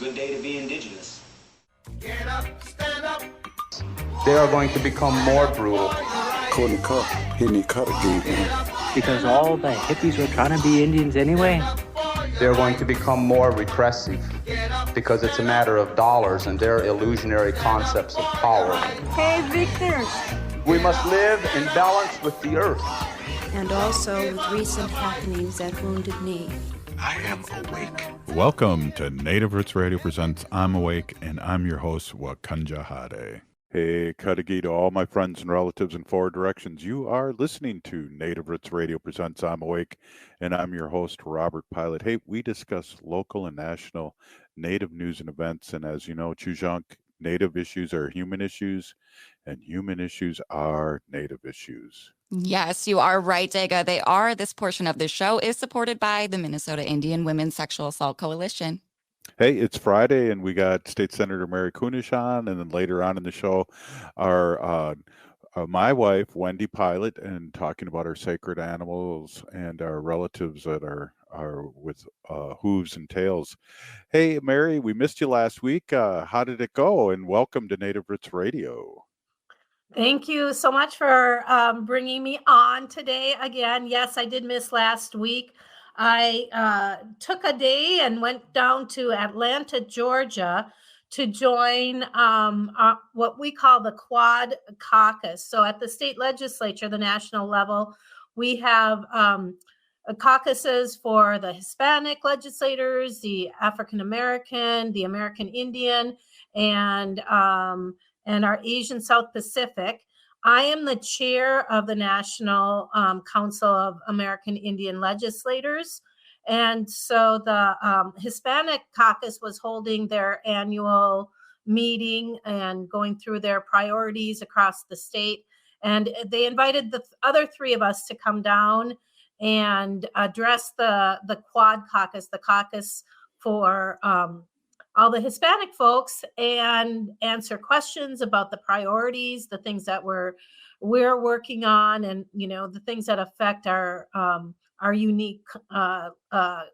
Good day to be indigenous. Get up, stand up. They are going to become more brutal. Because all the hippies were trying to be Indians anyway. They're going to become more repressive because it's a matter of dollars and their illusionary concepts of power. Hey, Victor. We must live in balance with the earth. And also with recent happenings at Wounded Knee. I am awake. Welcome to Native Roots Radio presents I'm Awake, and I'm your host, Wakanja Hade. Hey, Kadagi to all my friends and relatives in four directions. You are listening to Native Roots Radio presents I'm Awake, and I'm your host, Robert Pilot. Hey, we discuss local and national Native news and events, and as you know, Chujunk, Native issues are human issues, and human issues are Native issues. Yes, you are right, Dega. They are. This portion of the show is supported by the Minnesota Indian Women's Sexual Assault Coalition. Hey, it's Friday, and we got State Senator Mary Kunesh on, and then later on in the show, our my wife, Wendy Pilot, and talking about our sacred animals and our relatives that are with hooves and tails. Hey, Mary, we missed you last week. How did it go? And welcome to Native Roots Radio. Thank you so much for bringing me on today again. Yes, I did miss last week. I took a day and went down to Atlanta, Georgia to join what we call the Quad Caucus. So at the state legislature, the national level, we have caucuses for the Hispanic legislators, the African American, the American Indian, and our Asian South Pacific. I am the chair of the National Council of American Indian Legislators. And so the Hispanic Caucus was holding their annual meeting and going through their priorities across the state. And they invited the other three of us to come down and address the Quad Caucus, the caucus for all the Hispanic folks, and answer questions about the priorities, the things that we're working on, and the things that affect our unique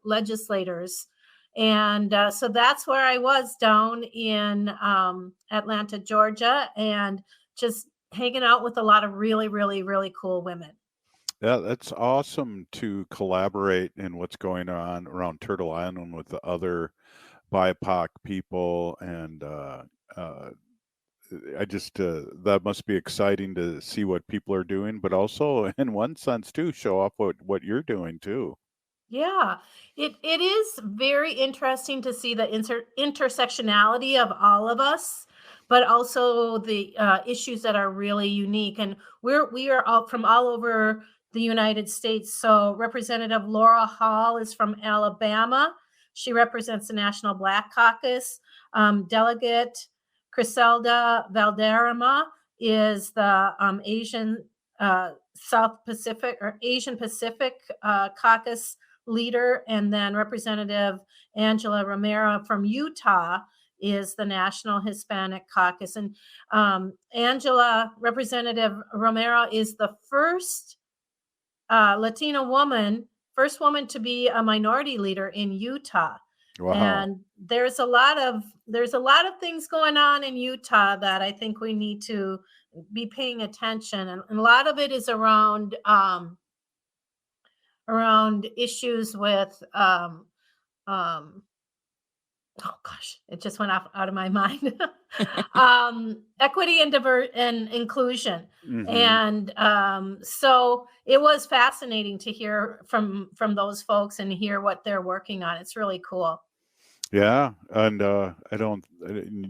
legislators. And so that's where I was down in Atlanta, Georgia, and just hanging out with a lot of really, really, really cool women. Yeah, that's awesome to collaborate in what's going on around Turtle Island with the other BIPOC people, and I just that must be exciting to see what people are doing, but also in one sense too show off what you're doing too. Yeah, it is very interesting to see the intersectionality of all of us, but also the issues that are really unique. And we are all from all over the United States. So Representative Laura Hall is from Alabama. She represents the National Black Caucus. Delegate Criselda Valderrama is the Asian South Pacific or Asian Pacific Caucus leader. And then Representative Angela Romero from Utah is the National Hispanic Caucus. And Representative Romero is the first Latina woman, first woman to be a minority leader in Utah. Wow. And there's a lot of things going on in Utah that I think we need to be paying attention. And a lot of it is around issues with oh gosh, it just went out of my mind. Equity and inclusion. Mm-hmm. And so it was fascinating to hear from those folks and hear what they're working on. It's really cool. Yeah, and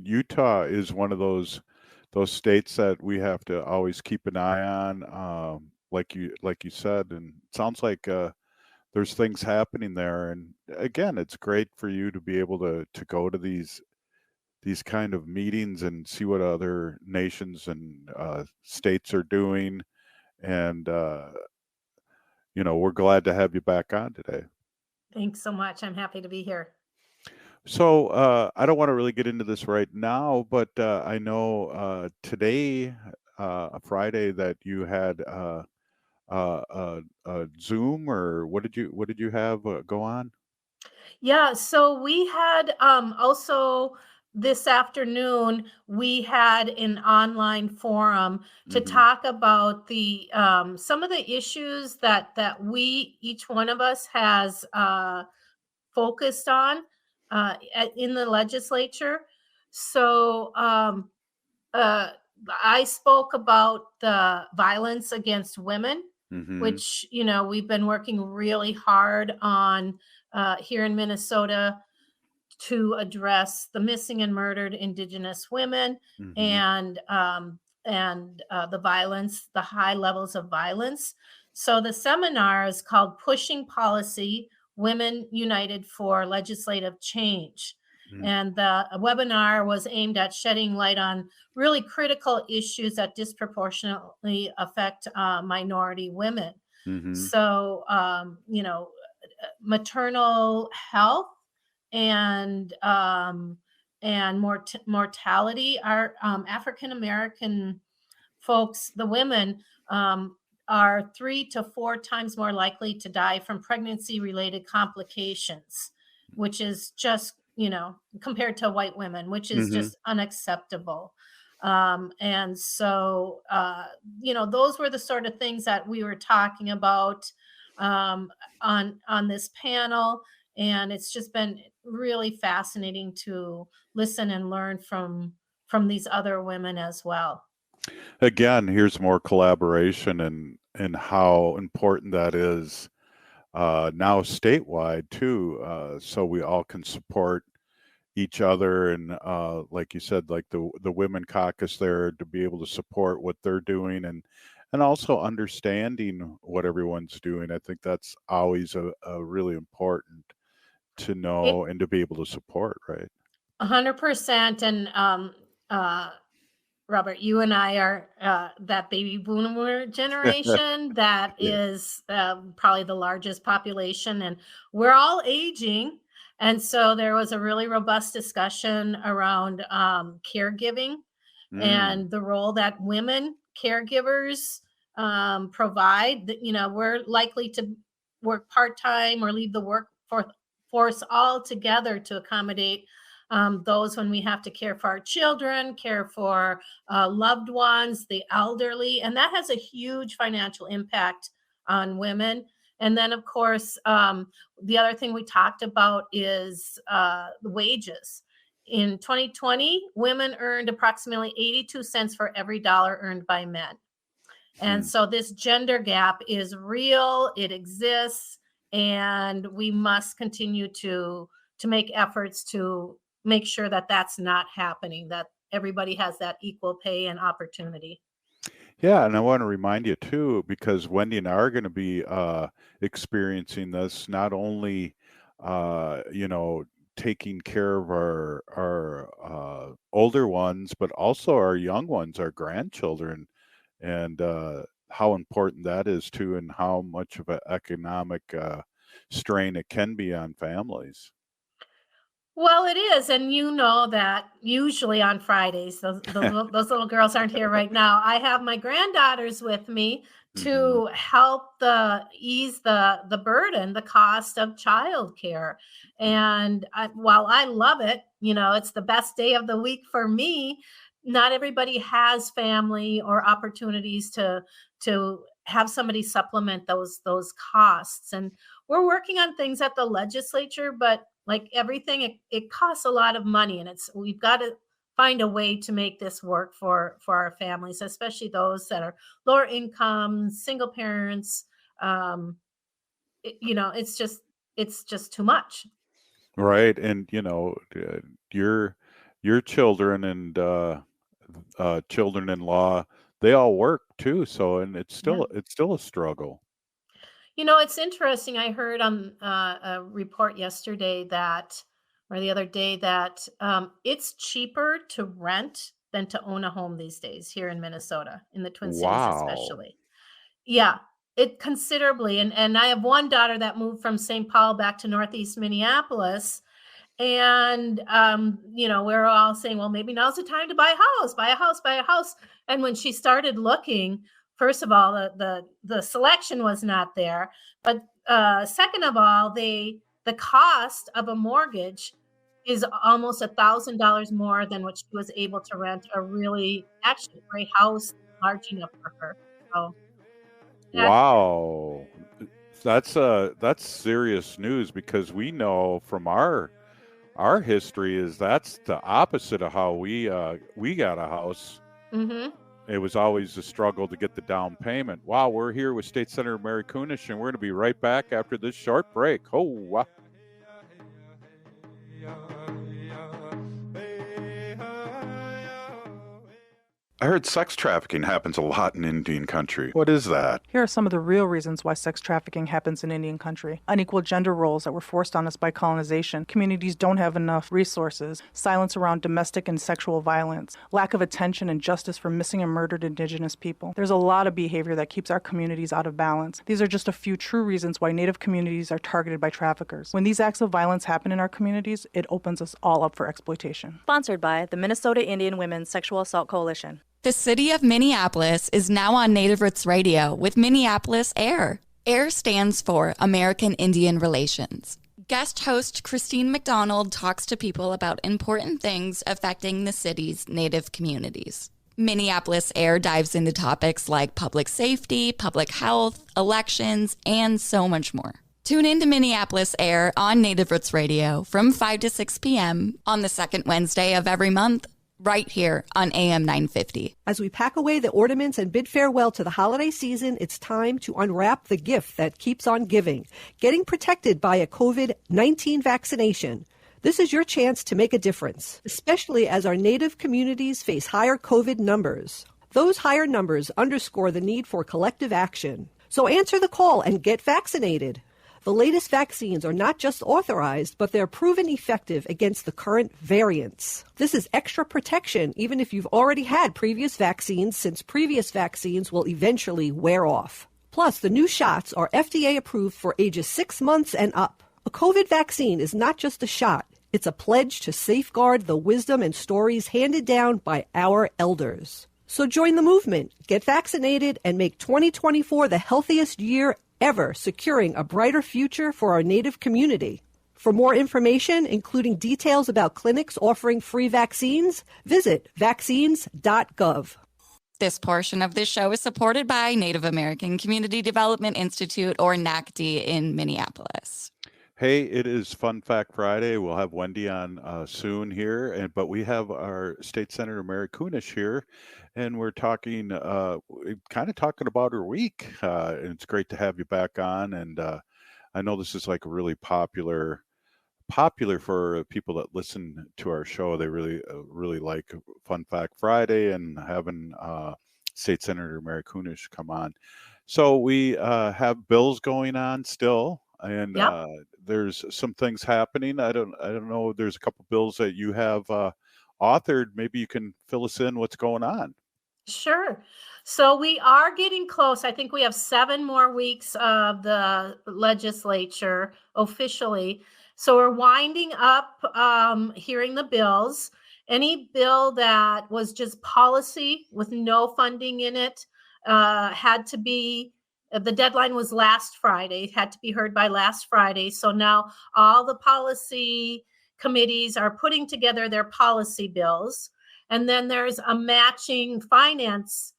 Utah is one of those states that we have to always keep an eye on, like you said, and it sounds like there's things happening there. And again, it's great for you to be able to go to these kind of meetings and see what other nations and states are doing. And, we're glad to have you back on today. Thanks so much. I'm happy to be here. So I don't want to really get into this right now, but I know today, Friday, that you had Zoom, or what did you have go on? Yeah, so we had also this afternoon we had an online forum to Hmm. talk about the some of the issues that we each one of us has focused on in the legislature. So uh, I spoke about the violence against women, Hmm. which, we've been working really hard on here in Minnesota to address the missing and murdered Indigenous women Hmm. and the violence, the high levels of violence. So the seminar is called "Pushing Policy: Women United for Legislative Change." And the webinar was aimed at shedding light on really critical issues that disproportionately affect minority women. Hmm. So, maternal health and mortality. Our African American folks, the women, um, are 3 to 4 times more likely to die from pregnancy related complications, which is just, compared to white women, which is Hmm. just unacceptable. And so, those were the sort of things that we were talking about um, on this panel. And it's just been really fascinating to listen and learn from these other women as well. Again, here's more collaboration and how important that is now statewide too, so we all can support each other and like you said, like the women caucus there to be able to support what they're doing and also understanding what everyone's doing. I think that's always a really important to It know and to be able to support, right? 100%. And uh, Robert, you and I are that baby boomer generation that Yeah. is probably the largest population, and we're all aging. And so there was a really robust discussion around caregiving Mm. and the role that women caregivers provide. That, we're likely to work part time or leave the workforce altogether to accommodate those when we have to care for our children, care for loved ones, the elderly, and that has a huge financial impact on women. And then, of course, the other thing we talked about is the wages. In 2020, women earned approximately 82 cents for every dollar earned by men. And Hmm. so this gender gap is real, it exists, and we must continue to make efforts to make sure that that's not happening, that everybody has that equal pay and opportunity. Yeah, and I want to remind you too, because Wendy and I are going to be experiencing this not only, you know, taking care of our older ones, but also our young ones, our grandchildren, and how important that is too, and how much of an economic strain it can be on families. Well, it is, and you know that usually on Fridays, those little girls aren't here right now. I have my granddaughters with me Hmm. to help the ease the burden, the cost of childcare. And while I love it, it's the best day of the week for me. Not everybody has family or opportunities to have somebody supplement those costs, and we're working on things at the legislature, but like everything, it costs a lot of money, and we've got to find a way to make this work for our families, especially those that are lower income, single parents. um it's just too much. Right, and your children and children-in-law, they all work too. So, and Yeah. it's still a struggle. It's interesting. I heard on a report yesterday that, or the other day, that it's cheaper to rent than to own a home these days here in Minnesota, in the Twin Cities Wow. especially. Yeah, it considerably. And I have one daughter that moved from St. Paul back to Northeast Minneapolis, and we're all saying, well, maybe now's the time to buy a house, buy a house, buy a house. And when she started looking, first of all, the selection was not there, but second of all, the cost of a mortgage is almost $1,000 more than what she was able to rent a really actually great house large enough for her. So Wow. That's serious news, because we know from our history is that's the opposite of how we got a house. mhm. It was always a struggle to get the down payment. Wow, we're here with State Senator Mary Kunesh, and we're going to be right back after this short break. Oh, wow. I heard sex trafficking happens a lot in Indian country. What is that? Here are some of the real reasons why sex trafficking happens in Indian country. Unequal gender roles that were forced on us by colonization. Communities don't have enough resources. Silence around domestic and sexual violence. Lack of attention and justice for missing and murdered Indigenous people. There's a lot of behavior that keeps our communities out of balance. These are just a few true reasons why Native communities are targeted by traffickers. When these acts of violence happen in our communities, it opens us all up for exploitation. Sponsored by the Minnesota Indian Women's Sexual Assault Coalition. The city of Minneapolis is now on Native Roots Radio with Minneapolis AIR. AIR stands for American Indian Relations. Guest host Christine McDonald talks to people about important things affecting the city's Native communities. Minneapolis AIR dives into topics like public safety, public health, elections, and so much more. Tune in to Minneapolis AIR on Native Roots Radio from 5 to 6 p.m. on the second Wednesday of every month, right here on AM 950. As we pack away the ornaments and bid farewell to the holiday season, it's time to unwrap the gift that keeps on giving, getting protected by a COVID-19 vaccination. This is your chance to make a difference, especially as our Native communities face higher COVID numbers. Those higher numbers underscore the need for collective action. So answer the call and get vaccinated. The latest vaccines are not just authorized, but they're proven effective against the current variants. This is extra protection even if you've already had previous vaccines, since previous vaccines will eventually wear off. Plus, the new shots are FDA approved for ages 6 months and up. A COVID vaccine is not just a shot. It's a pledge to safeguard the wisdom and stories handed down by our elders. So join the movement, get vaccinated, and make 2024 the healthiest year ever, securing a brighter future for our Native community. For more information, including details about clinics offering free vaccines, visit vaccines.gov. This portion of this show is supported by Native American Community Development Institute, or NACD, in Minneapolis. Hey, it is Fun Fact Friday. We'll have Wendy on soon here, but we have our State Senator Mary Kunesh here, and we're talking, kind of talking about her week. And it's great to have you back on. And I know this is like a really popular for people that listen to our show. They really like Fun Fact Friday and having State Senator Mary Kunesh come on. So we have bills going on still. And there's some things happening. I don't know. There's a couple bills that you have authored. Maybe you can fill us in what's going on. Sure. So we are getting close. I think we have 7 more weeks of the legislature officially. So we're winding up hearing the bills. Any bill that was just policy with no funding in it had to be, the deadline was last Friday. It had to be heard by last Friday. So now all the policy committees are putting together their policy bills. And then there's a matching finance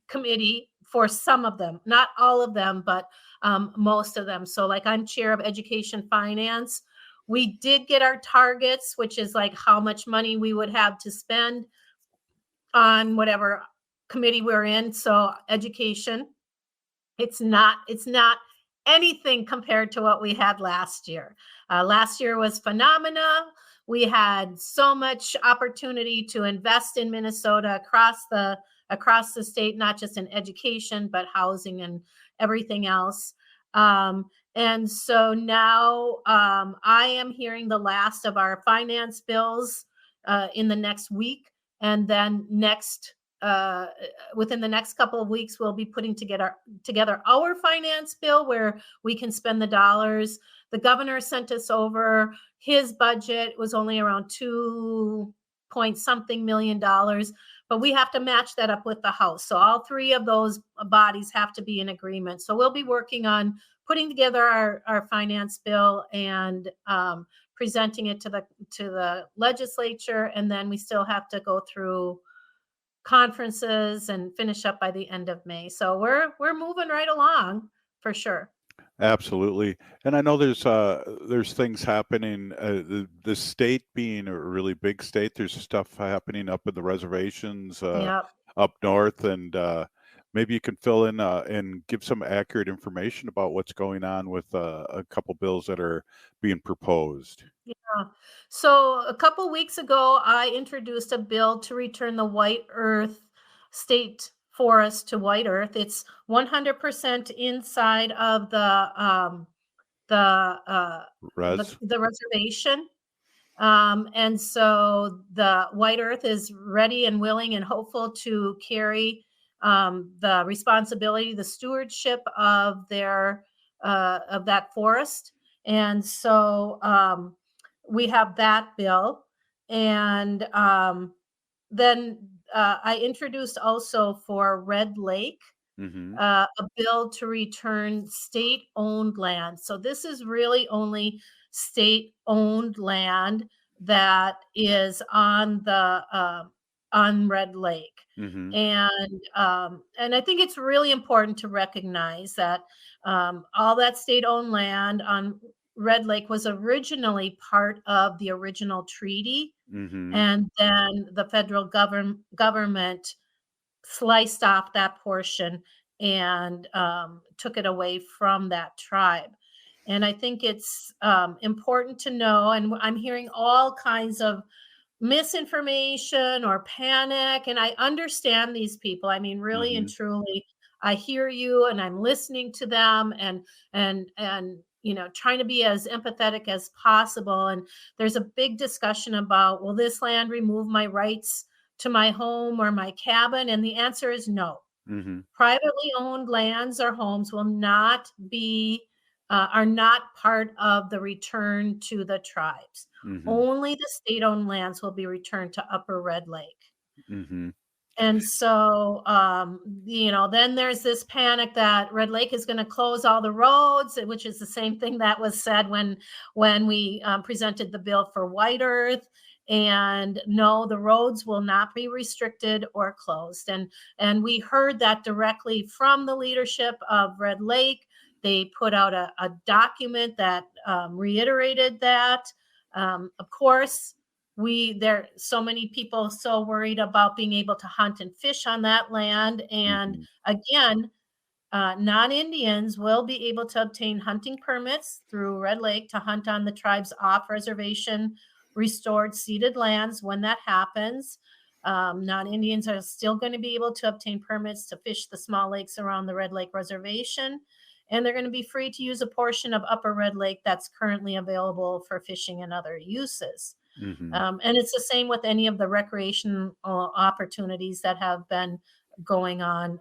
committee for some of them, not all of them, but most of them. So like I'm chair of education finance. We did get our targets, which is like how much money we would have to spend on whatever committee we're in. So education, it's not anything compared to what we had last year. Last year was phenomenal. We had so much opportunity to invest in Minnesota across the state, not just in education, but housing and everything else. And so now I am hearing the last of our finance bills in the next week. And then within the next couple of weeks, we'll be putting together our finance bill where we can spend the dollars. The governor sent us over his budget. Was only around $2.something million, but we have to match that up with the House. So all 3 of those bodies have to be in agreement. So we'll be working on putting together our finance bill and presenting it to the legislature, and then we still have to go through conferences and finish up by the end of May. So we're moving right along for sure. Absolutely. And I know there's things happening, the state being a really big state, there's stuff happening up in the reservations Yep. up north, and maybe you can fill in and give some accurate information about what's going on with a couple bills that are being proposed. Yeah. So a couple weeks ago, I introduced a bill to return the White Earth State Forest to White Earth. It's 100% inside of the reservation. And so the White Earth is ready and willing and hopeful to carry the responsibility, the stewardship of that forest. And so we have that bill. And then I introduced also for Red Lake a bill to return state-owned land. So this is really only state-owned land that is on Red Lake. And I think it's really important to recognize that all that state-owned land on Red Lake was originally part of the original treaty, and then the federal government sliced off that portion and took it away from that tribe. And I think it's important to know, and I'm hearing all kinds of misinformation or panic, and I understand these people. I mean, really and truly, I hear you, and I'm listening to them, and trying to be as empathetic as possible. And there's a big discussion about, will this land remove my rights to my home or my cabin? And the answer is no. Privately owned lands or homes will not be are not part of the return to the tribes. Only the state-owned lands will be returned to Upper Red Lake. And so, then there's this panic that Red Lake is going to close all the roads, which is the same thing that was said when we presented the bill for White Earth. And no, the roads will not be restricted or closed. And we heard that directly from the leadership of Red Lake. They put out a document that reiterated that. Of course, there so many people so worried about being able to hunt and fish on that land. And again, non-Indians will be able to obtain hunting permits through Red Lake to hunt on the tribe's off-reservation restored ceded lands when that happens. Non-Indians are still going to be able to obtain permits to fish the small lakes around the Red Lake Reservation. And they're going to be free to use a portion of Upper Red Lake that's currently available for fishing and other uses. And it's the same with any of the recreation opportunities that have been going on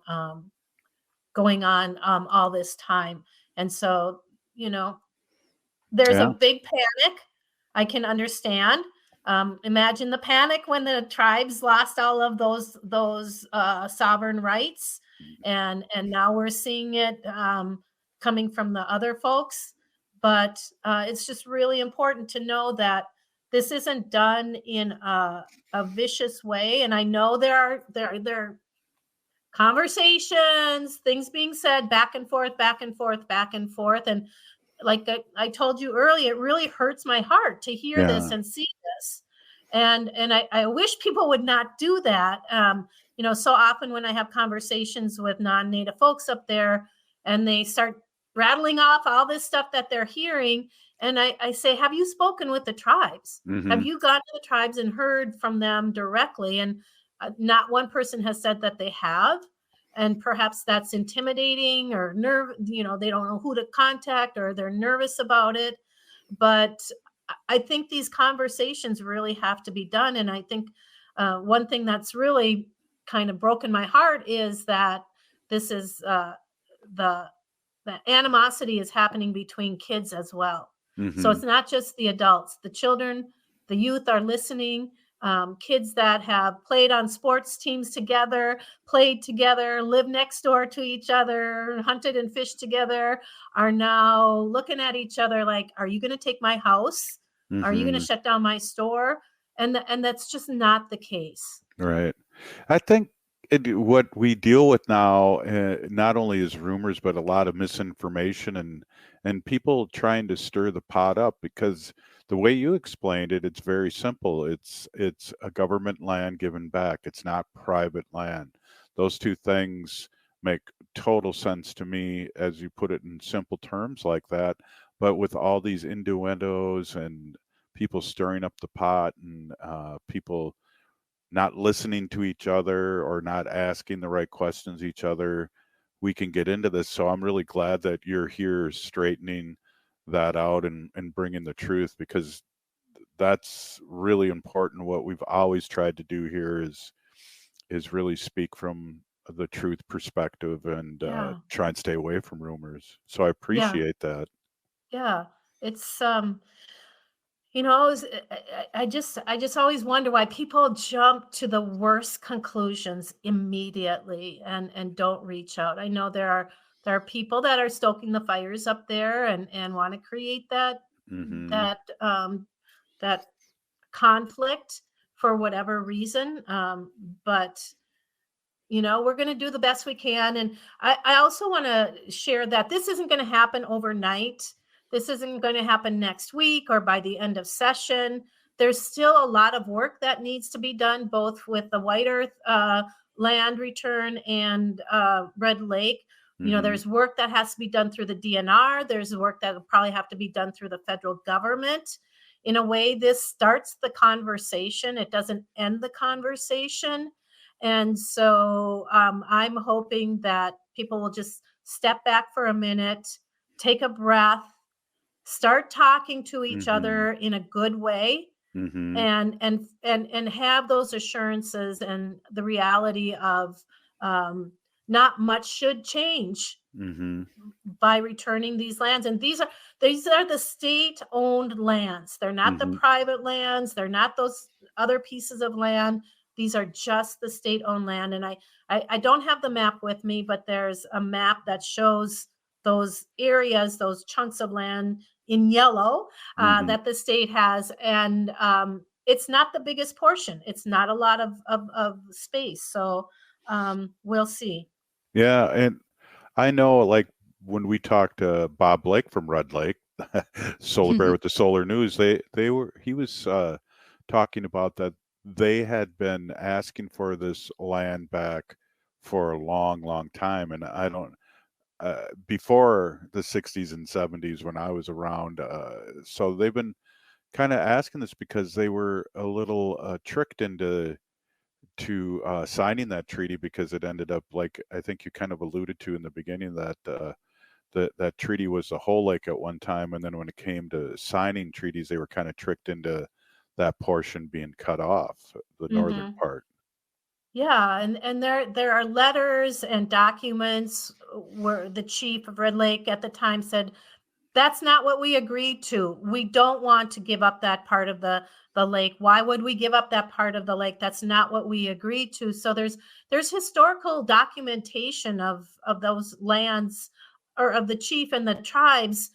all this time. And so, there's a big panic. I can understand. Imagine the panic when the tribes lost all of those sovereign rights, and now we're seeing it coming from the other folks. But it's just really important to know that this isn't done in a vicious way. And I know there are conversations, things being said back and forth. And like I told you earlier, it really hurts my heart to hear this and see this. And I wish people would not do that. So often when I have conversations with non-Native folks up there and they start rattling off all this stuff that they're hearing, and I say, have you spoken with the tribes? Have you gone to the tribes and heard from them directly? And not one person has said that they have. And perhaps that's intimidating or they don't know who to contact, or they're nervous about it. But I think these conversations really have to be done. And I think one thing that's really kind of broken my heart is that this is the animosity is happening between kids as well. So it's not just the adults, the children, the youth are listening. kids that have played on sports teams together, played together, lived next door to each other, hunted and fished together, are now looking at each other like, are you going to take my house? Are you going to shut down my store? And that's just not the case. Right. I think what we deal with now, not only is rumors, but a lot of misinformation and people trying to stir the pot up, because the way you explained it, it's very simple. It's a government land given back. It's not private land. Those two things make total sense to me as you put it in simple terms like that. But with all these innuendos and people stirring up the pot and people not listening to each other or not asking the right questions each other, we can get into this. So I'm really glad that you're here straightening that out and bringing the truth, because that's really important. What we've always tried to do here is really speak from the truth perspective and try and stay away from rumors. So I appreciate that. Yeah. It's I just always wonder why people jump to the worst conclusions immediately and don't reach out. I know there are people that are stoking the fires up there and want to create that that conflict for whatever reason. But we're going to do the best we can. And I also want to share that this isn't going to happen overnight. This isn't going to happen next week or by the end of session. There's still a lot of work that needs to be done, both with the White Earth land return and Red Lake. There's work that has to be done through the DNR. There's work that will probably have to be done through the federal government. In a way, this starts the conversation. It doesn't end the conversation. And so I'm hoping that people will just step back for a minute, take a breath, start talking to each other in a good way, and have those assurances and the reality of not much should change by returning these lands. And these are the state-owned lands. They're not the private lands. They're not those other pieces of land. These are just the state-owned land. And I don't have the map with me, but there's a map that shows those areas, those chunks of land in yellow that the state has. And it's not the biggest portion. It's not a lot of space. So we'll see. Yeah. And I know, like, when we talked to Bob Blake from Red Lake, Solar Bear with the Solar News, he was talking about that they had been asking for this land back for a long, long time. And I don't, before the 60s and 70s when I was around. So they've been kind of asking this because they were a little tricked into signing that treaty, because it ended up, like I think you kind of alluded to in the beginning, that that treaty was the whole lake at one time, and then when it came to signing treaties, they were kind of tricked into that portion being cut off, the northern part. Yeah, and there are letters and documents where the chief of Red Lake at the time said, that's not what we agreed to. We don't want to give up that part of the lake. Why would we give up that part of the lake? That's not what we agreed to. So there's historical documentation of those lands, or of the chief and the tribes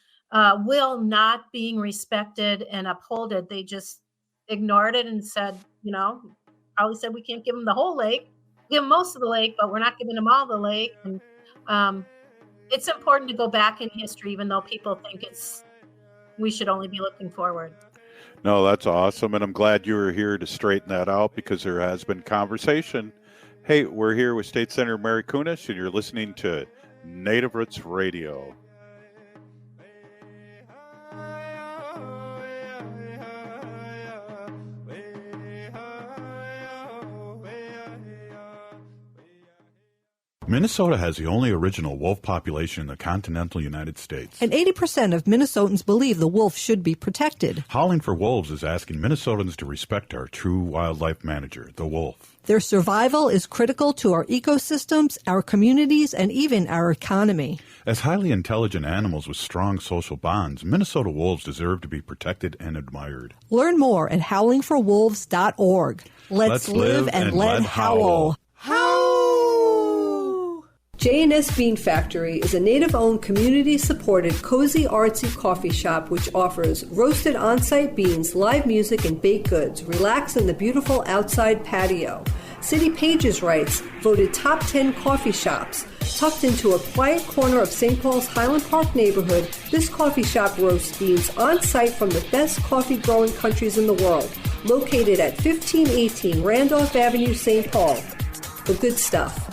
will not being respected and upholded. They just ignored it and said, probably said, we can't give them the whole lake, give them most of the lake, but we're not giving them all the lake. And it's important to go back in history, even though people think we should only be looking forward. No, that's awesome. And I'm glad you were here to straighten that out, because there has been conversation. Hey, we're here with State Senator Mary Kunesh, and you're listening to Native Roots Radio. Minnesota has the only original wolf population in the continental United States. And 80% of Minnesotans believe the wolf should be protected. Howling for Wolves is asking Minnesotans to respect our true wildlife manager, the wolf. Their survival is critical to our ecosystems, our communities, and even our economy. As highly intelligent animals with strong social bonds, Minnesota wolves deserve to be protected and admired. Learn more at howlingforwolves.org. Let's live and let howl. J&S Bean Factory is a native-owned, community-supported, cozy, artsy coffee shop which offers roasted on-site beans, live music, and baked goods. Relax in the beautiful outside patio. City Pages writes, voted top 10 coffee shops. Tucked into a quiet corner of St. Paul's Highland Park neighborhood, this coffee shop roasts beans on-site from the best coffee-growing countries in the world. Located at 1518 Randolph Avenue, St. Paul. The good stuff.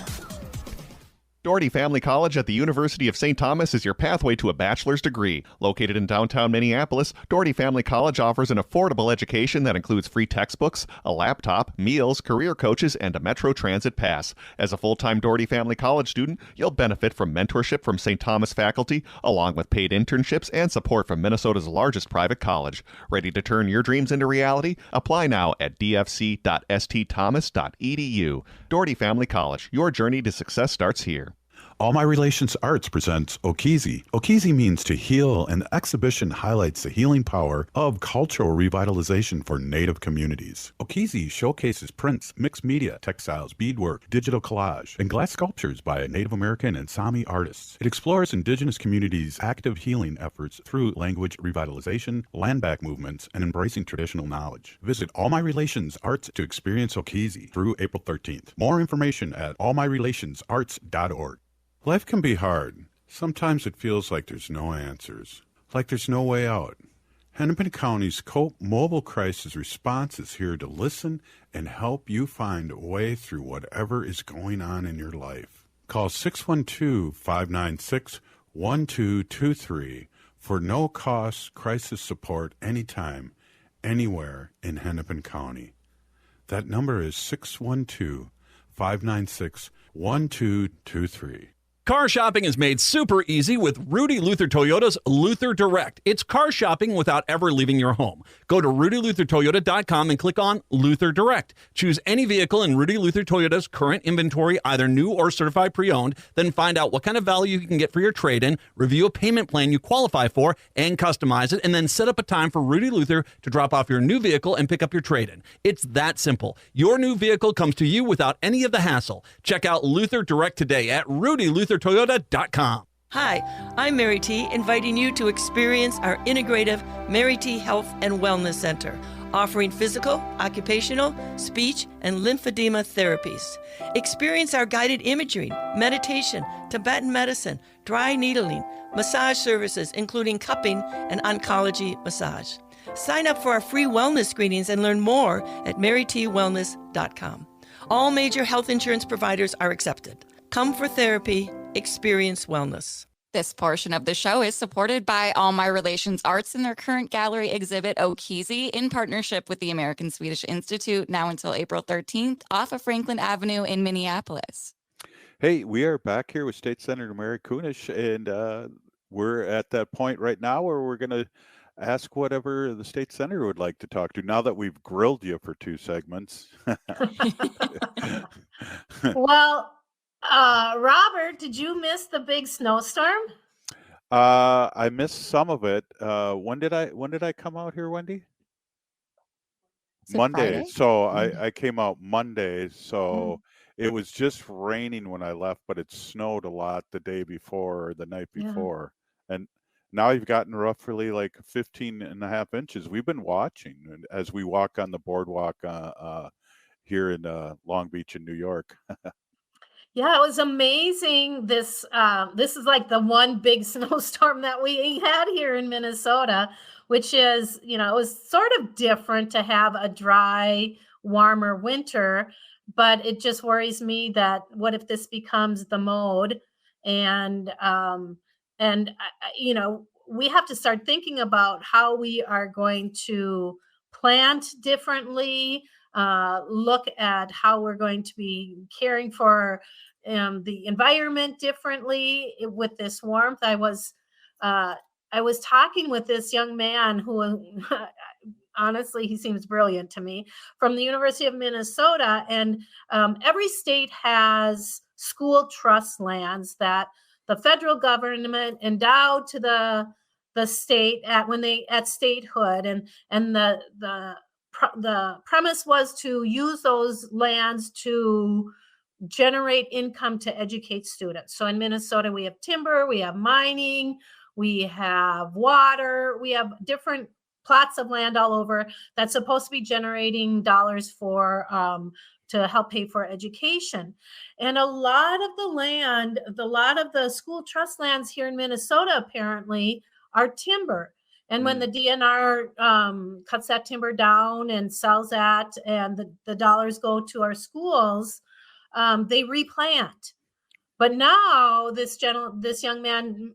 Doherty Family College at the University of St. Thomas is your pathway to a bachelor's degree. Located in downtown Minneapolis, Doherty Family College offers an affordable education that includes free textbooks, a laptop, meals, career coaches, and a Metro Transit pass. As a full-time Doherty Family College student, you'll benefit from mentorship from St. Thomas faculty, along with paid internships and support from Minnesota's largest private college. Ready to turn your dreams into reality? Apply now at dfc.stthomas.edu. Doherty Family College, your journey to success starts here. All My Relations Arts presents Okizi. Okizi means to heal, and the exhibition highlights the healing power of cultural revitalization for Native communities. Okizi showcases prints, mixed media, textiles, beadwork, digital collage, and glass sculptures by Native American and Sami artists. It explores Indigenous communities' active healing efforts through language revitalization, land back movements, and embracing traditional knowledge. Visit All My Relations Arts to experience Okizi through April 13th. More information at allmyrelationsarts.org. Life can be hard. Sometimes it feels like there's no answers, like there's no way out. Hennepin County's COPE Mobile Crisis Response is here to listen and help you find a way through whatever is going on in your life. Call 612-596-1223 for no-cost crisis support anytime, anywhere in Hennepin County. That number is 612-596-1223. Car shopping is made super easy with Rudy Luther Toyota's Luther Direct. It's car shopping without ever leaving your home. Go to rudyluthertoyota.com and click on Luther Direct. Choose any vehicle in Rudy Luther Toyota's current inventory, either new or certified pre-owned. Then find out what kind of value you can get for your trade-in, review a payment plan you qualify for, and customize it, and then set up a time for Rudy Luther to drop off your new vehicle and pick up your trade-in. It's that simple. Your new vehicle comes to you without any of the hassle. Check out Luther Direct today at rudyluthertoyota.com. Hi, I'm Mary T, inviting you to experience our integrative Mary T Health and Wellness Center, offering physical, occupational, speech, and lymphedema therapies. Experience our guided imagery, meditation, Tibetan medicine, dry needling, massage services, including cupping and oncology massage. Sign up for our free wellness screenings and learn more at marytwellness.com. All major health insurance providers are accepted. Come for therapy, experience wellness. This portion of the show is supported by All My Relations Arts and their current gallery exhibit Okizi in partnership with the American Swedish Institute, now until April 13th, off of Franklin Avenue in Minneapolis. Hey, we are back here with State Senator Mary Kunesh, and we're at that point right now where we're going to ask whatever the state senator would like to talk to, now that we've grilled you for 2 segments. Well, Robert, did you miss the big snowstorm? I missed some of it. When did I come out here, Wendy? Monday. Friday? So I came out Monday. So it was just raining when I left, but it snowed a lot the day before or the night before. And now you've gotten roughly like 15.5 inches. We've been watching as we walk on the boardwalk here in Long Beach in New York. Yeah, it was amazing. This is like the one big snowstorm that we had here in Minnesota, which is, it was sort of different to have a dry, warmer winter, but it just worries me that what if this becomes the mode, and we have to start thinking about how we are going to plant differently, look at how we're going to be caring for the environment differently with this warmth. I was talking with this young man who honestly, he seems brilliant to me, from the University of Minnesota. And every state has school trust lands that the federal government endowed to the state at statehood, and the premise was to use those lands to generate income to educate students. So in Minnesota, we have timber, we have mining, we have water, we have different plots of land all over that's supposed to be generating dollars for to help pay for education. And a lot of the school trust lands here in Minnesota apparently are timber. And when the DNR cuts that timber down and sells that, and the dollars go to our schools, they replant. But now this young man,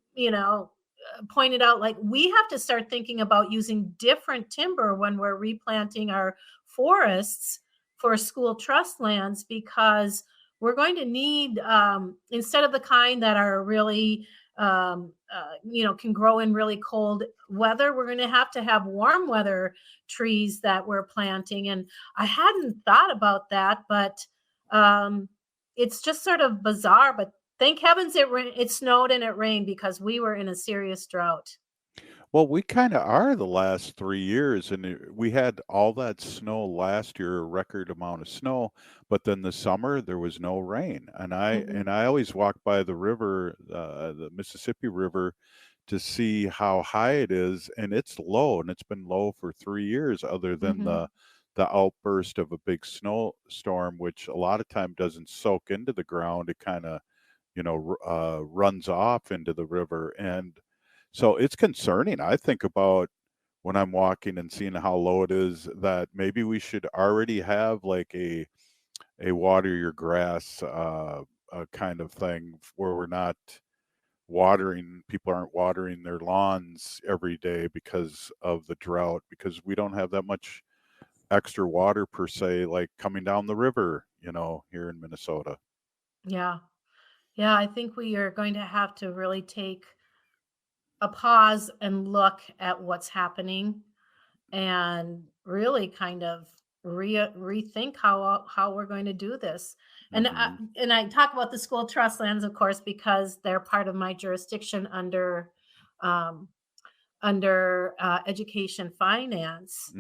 pointed out, like, we have to start thinking about using different timber when we're replanting our forests for school trust lands, because we're going to need, instead of the kind that are really, can grow in really cold weather, we're going to have warm weather trees that we're planting. And I hadn't thought about that, but it's just sort of bizarre. But thank heavens it snowed and it rained, because we were in a serious drought. Well, we kind of are the last 3 years, and we had all that snow last year, a record amount of snow, but then the summer there was no rain, and I always walk by the river, the Mississippi River, to see how high it is, and it's low, and it's been low for 3 years, other than the outburst of a big snowstorm, which a lot of time doesn't soak into the ground. It kind of runs off into the river. And so it's concerning. I think about when I'm walking and seeing how low it is, that maybe we should already have like a water your grass kind of thing, where we're not people aren't watering their lawns every day because of the drought, because we don't have that much extra water per se, like coming down the river, here in Minnesota. Yeah. I think we are going to have to really take a pause and look at what's happening, and really kind of rethink how we're going to do this. And I talk about the school trust lands, of course, because they're part of my jurisdiction under education finance.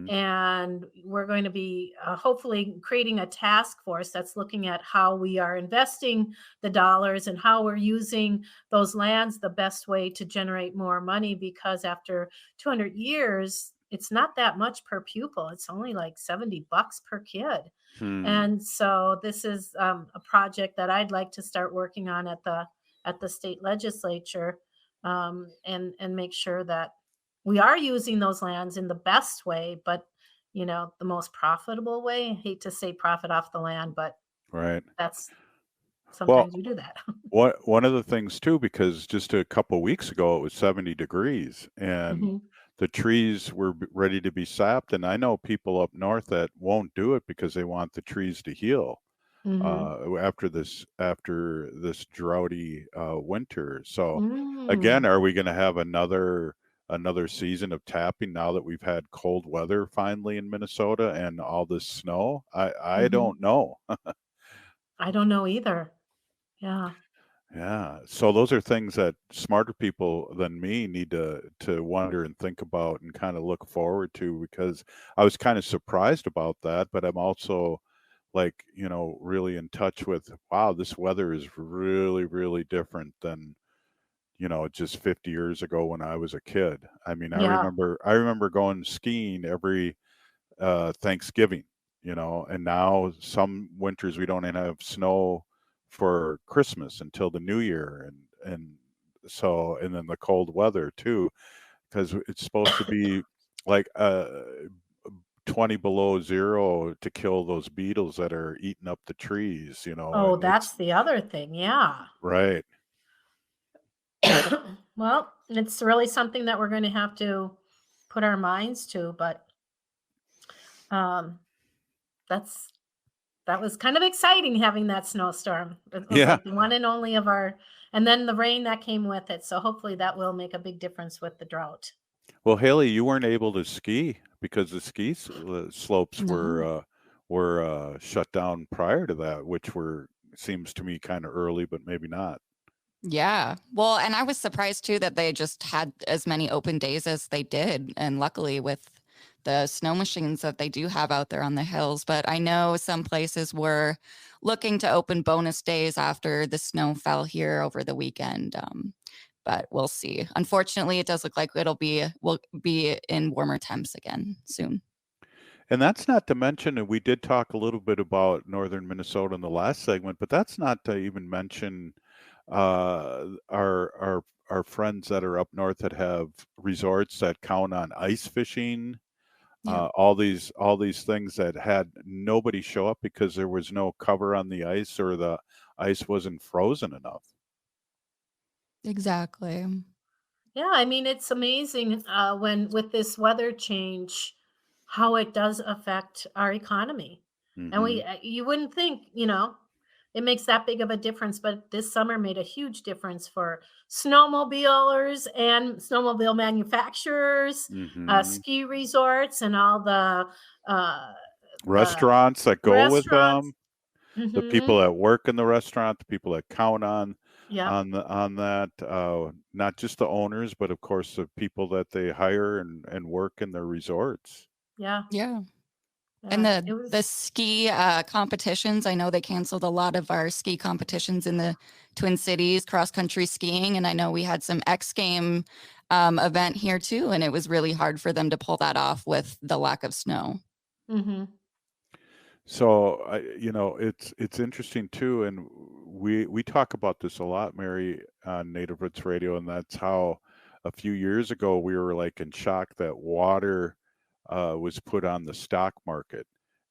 And we're going to be hopefully creating a task force that's looking at how we are investing the dollars and how we're using those lands the best way to generate more money, because after 200 years, it's not that much per pupil. It's only like $70 per kid. And so this is a project that I'd like to start working on at the state legislature, and make sure that we are using those lands in the best way, but the most profitable way. I hate to say profit off the land, but right, that's sometimes you do that. One of the things too, because just a couple weeks ago it was 70 degrees, and the trees were ready to be sapped, and I know people up north that won't do it because they want the trees to heal after this droughty winter. So again, are we going to have another season of tapping now that we've had cold weather finally in Minnesota and all this snow? I don't know. I don't know either. Yeah. So those are things that smarter people than me need to wonder and think about and kind of look forward to, because I was kind of surprised about that, but I'm also like, really in touch with, wow, this weather is really, really different than, just 50 years ago when I was a kid. I mean, I remember going skiing every Thanksgiving, and now some winters we don't even have snow for Christmas until the new year, and then the cold weather too, because it's supposed to be like 20 below zero to kill those beetles that are eating up the trees. Oh, that's the other thing. Yeah. Right. Well, it's really something that we're going to have to put our minds to, but that's that was kind of exciting having that snowstorm. It was Yeah. like the one and only of our, and then the rain that came with it. So hopefully that will make a big difference with the drought. Well, Haley, you weren't able to ski because the slopes No. were shut down prior to that, which seems to me kind of early, but maybe not. Yeah. Well, and I was surprised too that they just had as many open days as they did. And luckily, with the snow machines that they do have out there on the hills. But I know some places were looking to open bonus days after the snow fell here over the weekend. But we'll see. Unfortunately, it does look like we'll be in warmer temps again soon. And that's not to mention, and we did talk a little bit about northern Minnesota in the last segment, but that's not to even mention our friends that are up north that have resorts that count on ice fishing. Yeah. All these things that had nobody show up because there was no cover on the ice or the ice wasn't frozen enough. Exactly. Yeah, I mean, it's amazing when with this weather change, how it does affect our economy. And you wouldn't think, it makes that big of a difference, but this summer made a huge difference for snowmobilers and snowmobile manufacturers, ski resorts, and all the Restaurants that go with restaurants. them, the people that work in the restaurant, the people that count on Yeah. on that, not just the owners, but of course the people that they hire and work in their resorts. Yeah. Yeah. And the ski competitions, I know they canceled a lot of our ski competitions in the Twin Cities, cross-country skiing. And I know we had some X Game event here too. And it was really hard for them to pull that off with the lack of snow. Mm-hmm. So, it's interesting too. And we talk about this a lot, Mary, on Native Roots Radio. And that's how a few years ago we were like in shock that water was put on the stock market.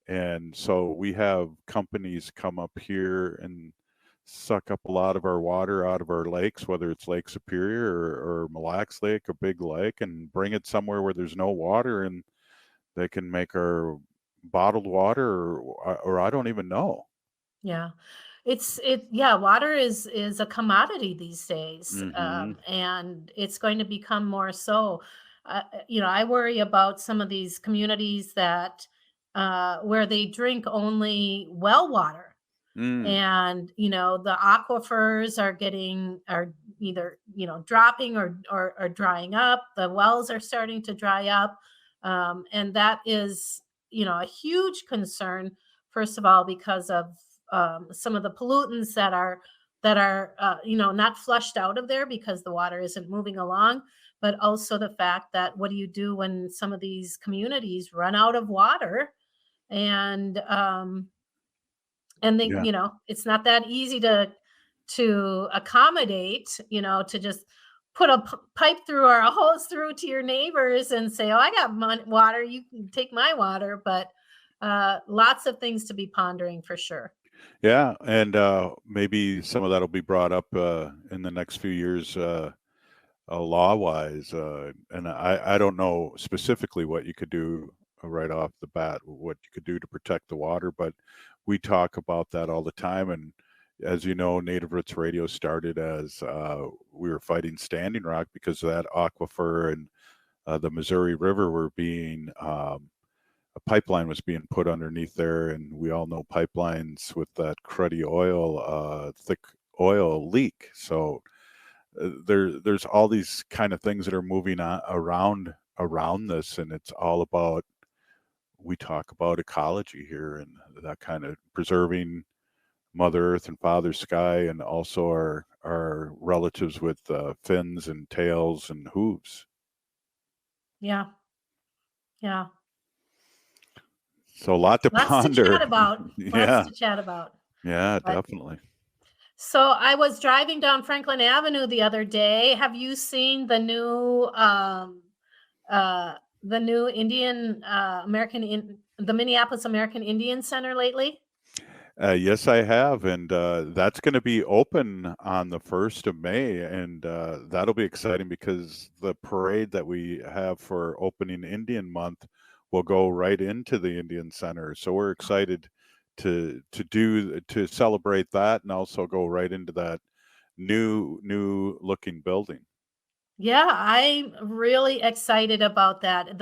And so we have companies come up here and suck up a lot of our water out of our lakes, whether it's Lake Superior or Mille Lacs Lake or Big Lake, and bring it somewhere where there's no water, and they can make our bottled water or I don't even know. Yeah. Water is a commodity these days. And it's going to become more so. I worry about some of these communities that where they drink only well water. And the aquifers are either dropping or drying up. The wells are starting to dry up, and that is a huge concern. First of all, because of some of the pollutants that are not flushed out of there because the water isn't moving along, but also the fact that what do you do when some of these communities run out of water, and they, it's not that easy to accommodate, to just put a pipe through or a hose through to your neighbors and say, oh, I got water, you can take my water. But lots of things to be pondering for sure. Yeah. And maybe some of that will be brought up in the next few years, law-wise. And I don't know specifically what you could do right off the bat, what you could do to protect the water, but we talk about that all the time. And as you know, Native Roots Radio started as we were fighting Standing Rock because of that aquifer, and the Missouri River were being a pipeline was being put underneath there, and we all know pipelines with that cruddy oil, thick oil leak. So there's all these kind of things that are moving on around this, and it's all about, we talk about ecology here and that kind of preserving Mother Earth and Father Sky, and also our relatives with fins and tails and hooves. Yeah. So a lot to ponder. To chat about. Lots to chat about. Yeah, definitely. So I was driving down Franklin Avenue the other day. Have you seen the new Indian the Minneapolis American Indian Center lately? Yes, I have, and that's going to be open on the 1st of May, and that'll be exciting because the parade that we have for opening Indian Month will go right into the Indian Center. So we're excited to celebrate that, and also go right into that new looking building. Yeah, I'm really excited about that.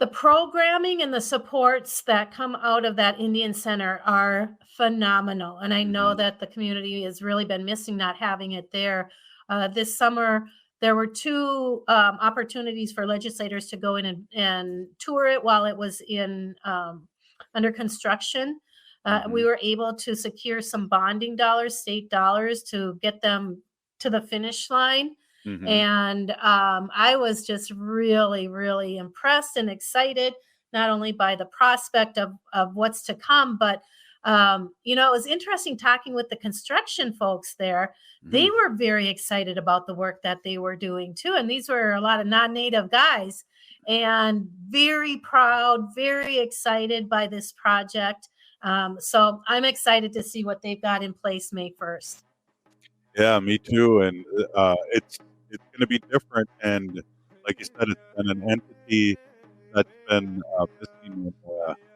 The programming and the supports that come out of that Indian Center are phenomenal. And I know that the community has really been missing not having it there. This summer, there were two opportunities for legislators to go in and tour it while it was in under construction. We were able to secure some bonding dollars, state dollars, to get them to the finish line. And I was just really, really impressed and excited, not only by the prospect of what's to come, but, it was interesting talking with the construction folks there. They were very excited about the work that they were doing too. And these were a lot of non-native guys, and very proud, very excited by this project. So I'm excited to see what they've got in place May 1st. Yeah, me too. And it's going to be different. And like you said, it's been an entity that's been visiting in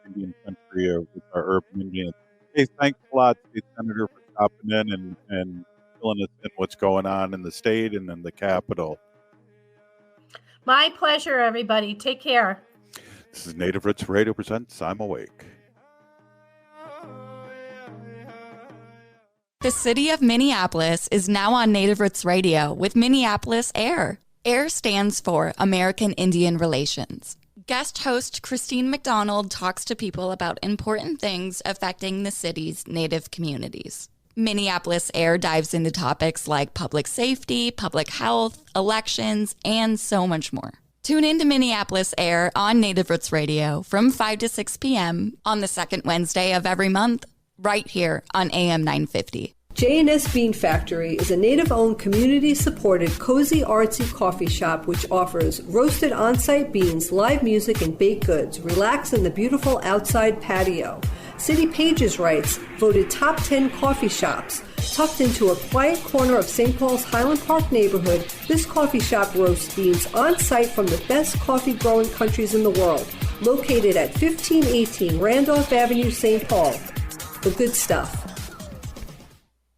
Indian country with our urban Indians. Hey, thanks a lot, State Senator, for stopping in and filling us in what's going on in the state and in the Capitol. My pleasure, everybody. Take care. This is Native Roots Radio presents I'm Awake. The city of Minneapolis is now on Native Roots Radio with Minneapolis AIR. AIR stands for American Indian Relations. Guest host Christine McDonald talks to people about important things affecting the city's Native communities. Minneapolis AIR dives into topics like public safety, public health, elections, and so much more. Tune in to Minneapolis AIR on Native Roots Radio from 5 to 6 p.m. on the second Wednesday of every month, right here on AM 950. J&S Bean Factory is a Native-owned, community-supported, cozy, artsy coffee shop which offers roasted on-site beans, live music, and baked goods. Relax in the beautiful outside patio. City Pages writes, voted top 10 coffee shops. Tucked into a quiet corner of St. Paul's Highland Park neighborhood, this coffee shop roasts beans on-site from the best coffee-growing countries in the world. Located at 1518 Randolph Avenue, St. Paul. The good stuff.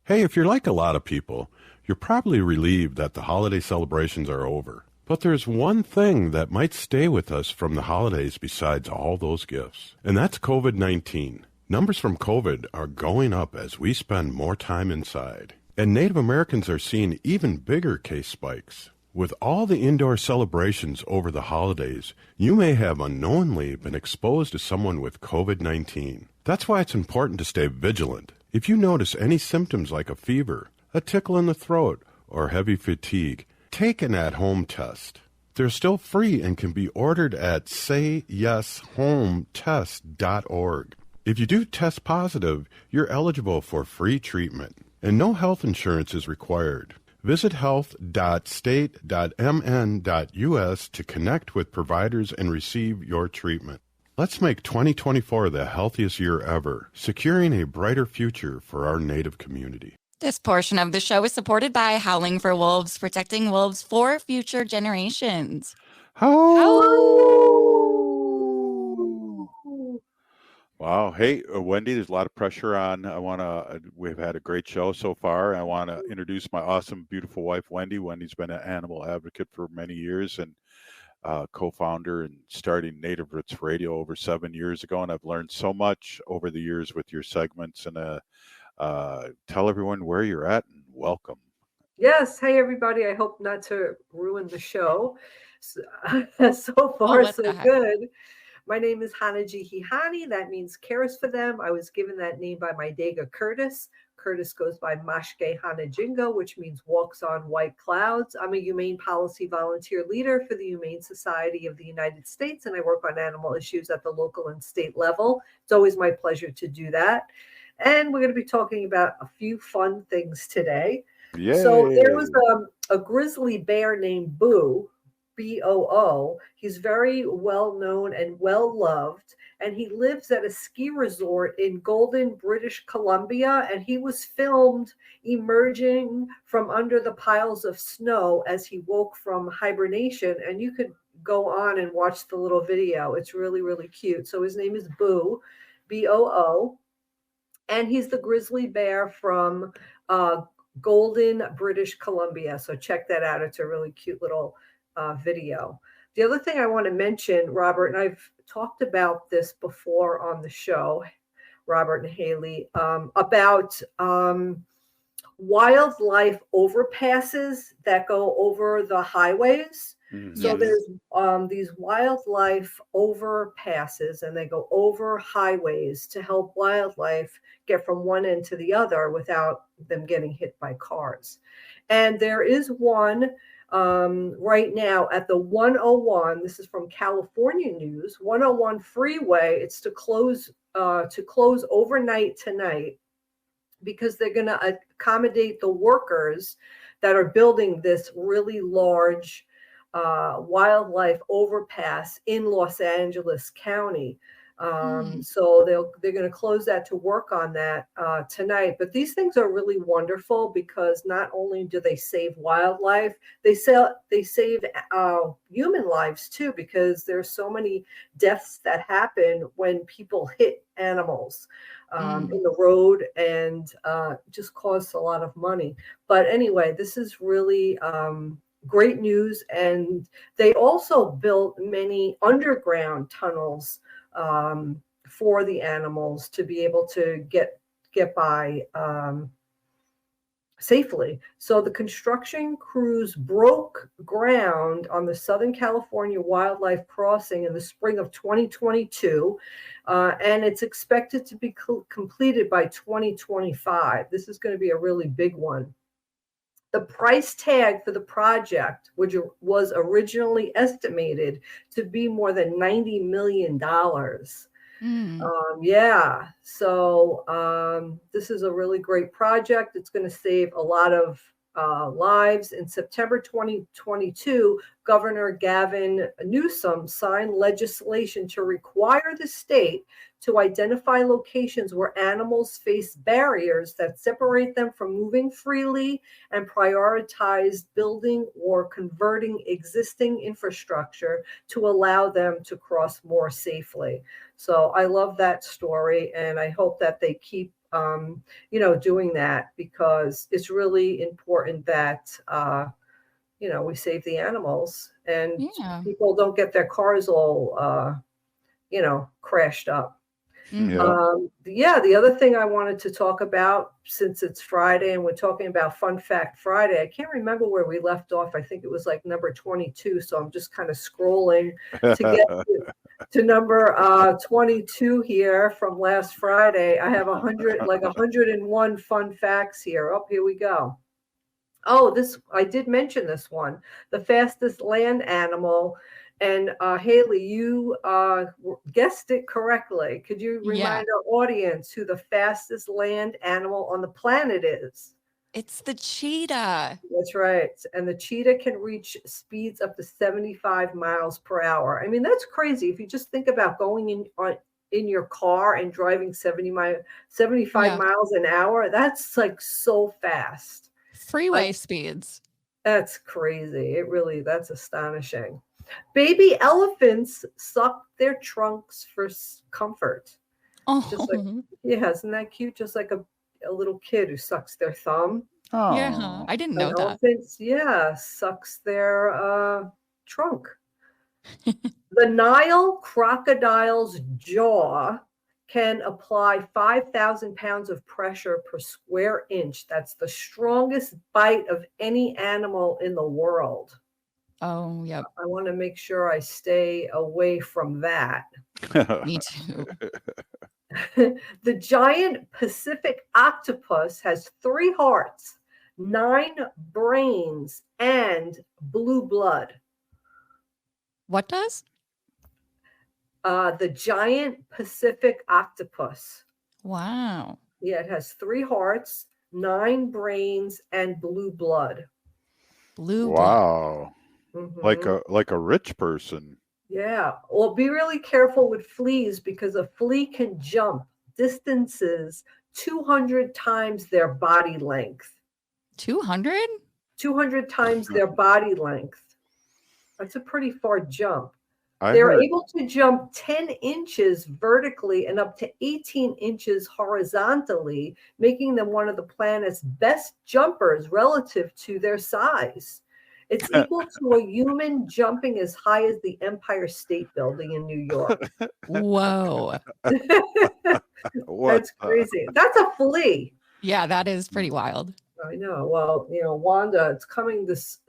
Hey, if you're like a lot of people, you're probably relieved that the holiday celebrations are over. But there's one thing that might stay with us from the holidays besides all those gifts, and that's COVID-19. Numbers from COVID are going up as we spend more time inside. And Native Americans are seeing even bigger case spikes. With all the indoor celebrations over the holidays, you may have unknowingly been exposed to someone with COVID-19. That's why it's important to stay vigilant. If you notice any symptoms like a fever, a tickle in the throat, or heavy fatigue, take an at-home test. They're still free and can be ordered at sayyeshometest.org. If you do test positive, you're eligible for free treatment, and no health insurance is required. Visit health.state.mn.us to connect with providers and receive your treatment. Let's make 2024 the healthiest year ever, securing a brighter future for our Native community. This portion of the show is supported by Howling for Wolves, protecting wolves for future generations. Wow. Hey, Wendy, there's a lot of pressure on. We've had a great show so far. I want to introduce my awesome, beautiful wife, Wendy. Wendy's been an animal advocate for many years and co-founder and starting Native Roots Radio over 7 years ago. And I've learned so much over the years with your segments. And tell everyone where you're at and welcome. Yes. Hey, everybody. I hope not to ruin the show. So far, so good. My name is Hanaji Hihani. That means cares for them. I was given that name by my Dega Curtis. Curtis goes by Mashke Hanajinga, which means walks on white clouds. I'm a humane policy volunteer leader for the Humane Society of the United States, and I work on animal issues at the local and state level. It's always my pleasure to do that. And we're going to be talking about a few fun things today. Yay. So there was a grizzly bear named Boo, B-O-O. He's very well known and well loved, and he lives at a ski resort in Golden, British Columbia, and he was filmed emerging from under the piles of snow as he woke from hibernation, and you could go on and watch the little video. It's really, really cute. So his name is Boo, BOO. And he's the grizzly bear from Golden, British Columbia. So check that out. It's a really cute little video. The other thing I want to mention, Robert, and I've talked about this before on the show, Robert and Haley, about wildlife overpasses that go over the highways. So there's these wildlife overpasses, and they go over highways to help wildlife get from one end to the other without them getting hit by cars. And there is one right now at the 101. This is from California News. 101 freeway. It's to close overnight tonight, because they're going to accommodate the workers that are building this really large wildlife overpass in Los Angeles County. So they're going to close that to work on that tonight. But these things are really wonderful, because not only do they save wildlife, they save human lives too, because there's so many deaths that happen when people hit animals in the road, and just costs a lot of money. But anyway, this is really great news. And they also built many underground tunnels for the animals to be able to get by safely. So the construction crews broke ground on the Southern California Wildlife Crossing in the spring of 2022, and it's expected to be completed by 2025. This is going to be a really big one. The price tag for the project, which was originally estimated to be more than $90 million. So this is a really great project. It's going to save a lot of lives. In September 2022, Governor Gavin Newsom signed legislation to require the state to identify locations where animals face barriers that separate them from moving freely, and prioritize building or converting existing infrastructure to allow them to cross more safely. So I love that story, and I hope that they keep doing that, because it's really important that we save the animals, and people don't get their cars all crashed up. The other thing I wanted to talk about, since it's Friday and we're talking about Fun Fact Friday, I can't remember where we left off. I think it was like number 22. So I'm just kind of scrolling to get to number 22 here from last Friday. I have 101 fun facts here. Oh, here we go. Oh, I did mention this one, the fastest land animal. And Haley, you guessed it correctly. Could you remind our audience who the fastest land animal on the planet is? It's the cheetah. That's right. And the cheetah can reach speeds up to 75 miles per hour. I mean, that's crazy. If you just think about going in your car and driving 75 miles an hour, that's like so fast. Freeway speeds. That's crazy. That's astonishing. Baby elephants suck their trunks for comfort. Isn't that cute? Just like a little kid who sucks their thumb. Yeah, I didn't know that. Elephants, sucks their trunk. The Nile crocodile's jaw can apply 5,000 pounds of pressure per square inch. That's the strongest bite of any animal in the world. Oh, yep. I want to make sure I stay away from that. Me too. The giant Pacific octopus has 3 hearts, 9 brains, and blue blood. What does? The giant Pacific octopus. Wow. Yeah, it has 3 hearts, 9 brains, and blue blood. Wow. Mm-hmm. Like a rich person. Yeah. Well, be really careful with fleas, because a flea can jump distances 200 times their body length. 200? 200 times their body length. That's a pretty far jump. They're able to jump 10 inches vertically and up to 18 inches horizontally, making them one of the planet's best jumpers relative to their size. It's equal to a human jumping as high as the Empire State Building in New York. Whoa. That's crazy. That's a flea. Yeah, that is pretty wild. I know. Well, Wanda, it's coming this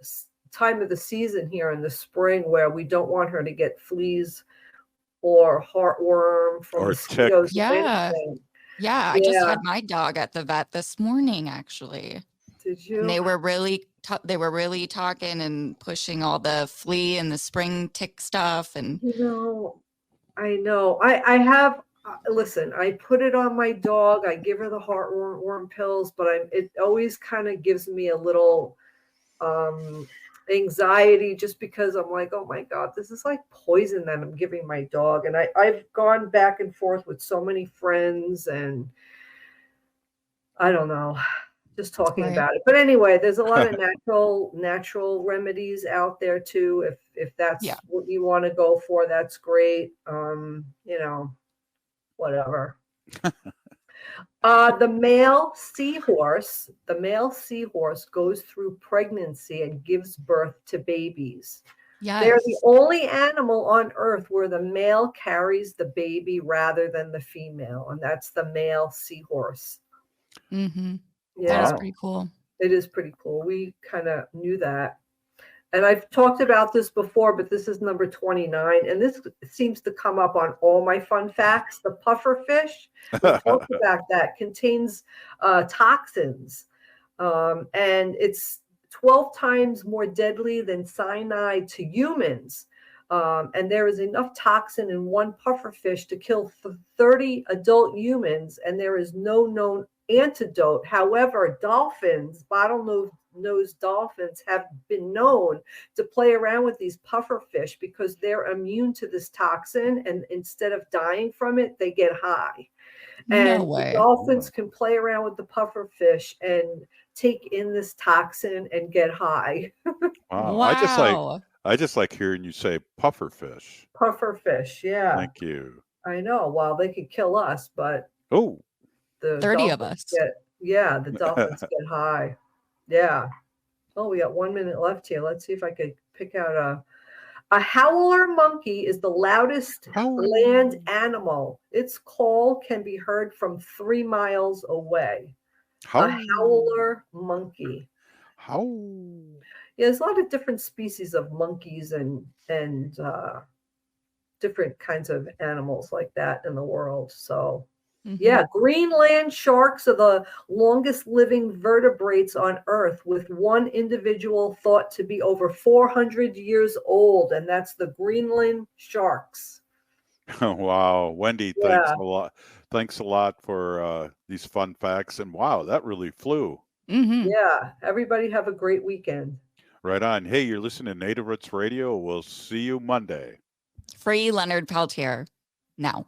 time of the season here in the spring where we don't want her to get fleas or heartworm from mosquitoes. Yeah. Yeah, I just had my dog at the vet this morning, actually. Did you? And they were really talking and pushing all the flea and the spring tick stuff. And I know. I have. Listen, I put it on my dog. I give her the heartworm pills, but it always kind of gives me a little anxiety just because I'm like, oh my God, this is like poison that I'm giving my dog. And I've gone back and forth with so many friends, and I don't know, just talking about it. But anyway, there's a lot of natural remedies out there too. If that's what you want to go for, that's great. Whatever. The male seahorse goes through pregnancy and gives birth to babies. Yes. They're the only animal on Earth where the male carries the baby rather than the female, and that's the male seahorse. Mm-hmm. Yeah, that is pretty cool. It is pretty cool. We kind of knew that. And I've talked about this before, but this is number 29. And this seems to come up on all my fun facts. The puffer fish, we talked about that, contains toxins. And it's 12 times more deadly than cyanide to humans. And there is enough toxin in one puffer fish to kill 30 adult humans. And there is no known antidote. However, dolphins, bottlenose dolphins, have been known to play around with these puffer fish because they're immune to this toxin, and instead of dying from it, they get high. And No way. Dolphins can play around with the puffer fish and take in this toxin and get high. Wow. I just like hearing you say puffer fish. Puffer fish, yeah. Thank you. I know. Well, they could kill us, but the 30 of us. The dolphins get high. Yeah. Oh, we got 1 minute left here. Let's see if I could pick out a howler monkey is the loudest land animal. Its call can be heard from 3 miles away. A howler monkey. Yeah, there's a lot of different species of monkeys and different kinds of animals like that in the world. So yeah, Greenland sharks are the longest living vertebrates on Earth, with one individual thought to be over 400 years old, and that's the Greenland sharks. Wow, Wendy, thanks a lot. Thanks a lot for these fun facts. And wow, that really flew. Yeah, everybody have a great weekend. Right on. Hey, you're listening to Native Roots Radio. We'll see you Monday. Free Leonard Peltier. Now.